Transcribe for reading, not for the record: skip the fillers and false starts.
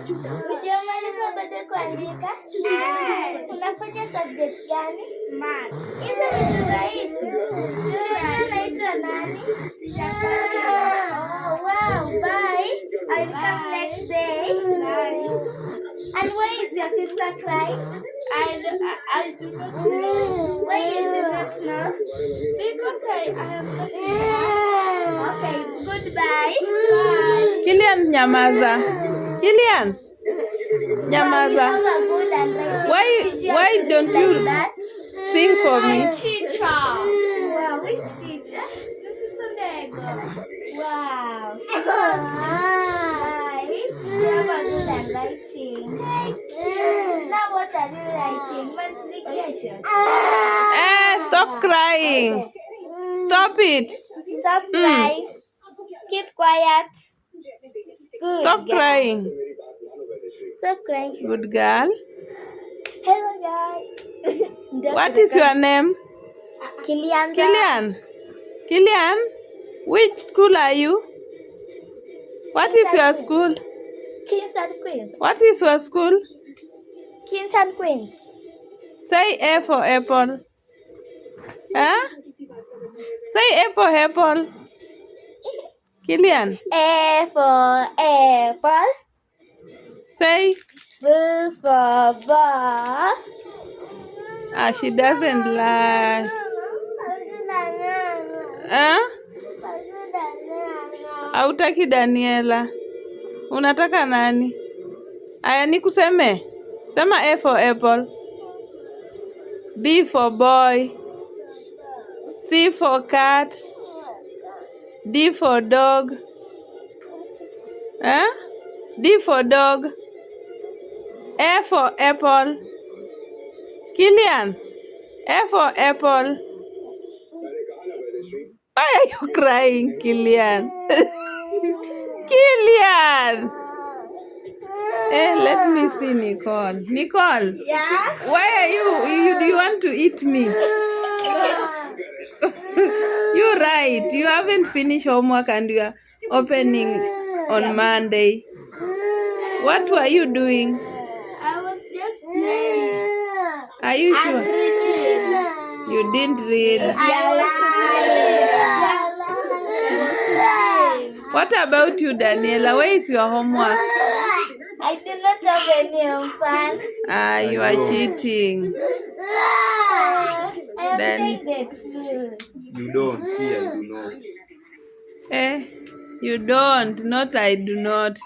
Hujamaliza bado kuandika? Unafanya subject gani? Math. Hizo vitu rahisi. Unaitwa nani? Oh, wow, bye. I'll come next day. And why is your sister crying? I do not know. Why you do not know? Because I am not here. Okay, goodbye. Bye. Kylian, nyamaza. Kylian, nyamaza. Why don't you sing for me? Teacher. Wow, which teacher? This is Sonego. Wow. Right. You have a good handwriting. Now what are you writing? Multiplication. Stop crying. Stop it. Stop crying. Keep quiet. Good Stop girl. crying. Stop crying. Good girl. Hello, guys. What is your name? Kylian. Kylian. Kylian, which school are you? What is your school? Kings and Queens. What is your school? Kings and Queens. Say A for apple. Huh? Say A for apple. Kylian. A for apple. Say. B for ball. She doesn't like. Huh? Hautaki Daniela. Unataka nani? Aya nikuseme. Sema A for apple. B for boy. C for cat. D for dog. Huh? D for dog. A for apple. Kylian. A for apple. Why are you crying, Kylian? Kylian! Let me see Nicole. Nicole. Yeah? Why are you? Do you want to eat me? You're right. You haven't finished homework and you are opening on Monday. What were you doing? I was just playing. Are you sure? You didn't read. What about you, Daniela? Where is your homework? I do not have any fun. You are cheating. I am Then- saying the truth. You don't. Here, you know. You don't. Not I do not.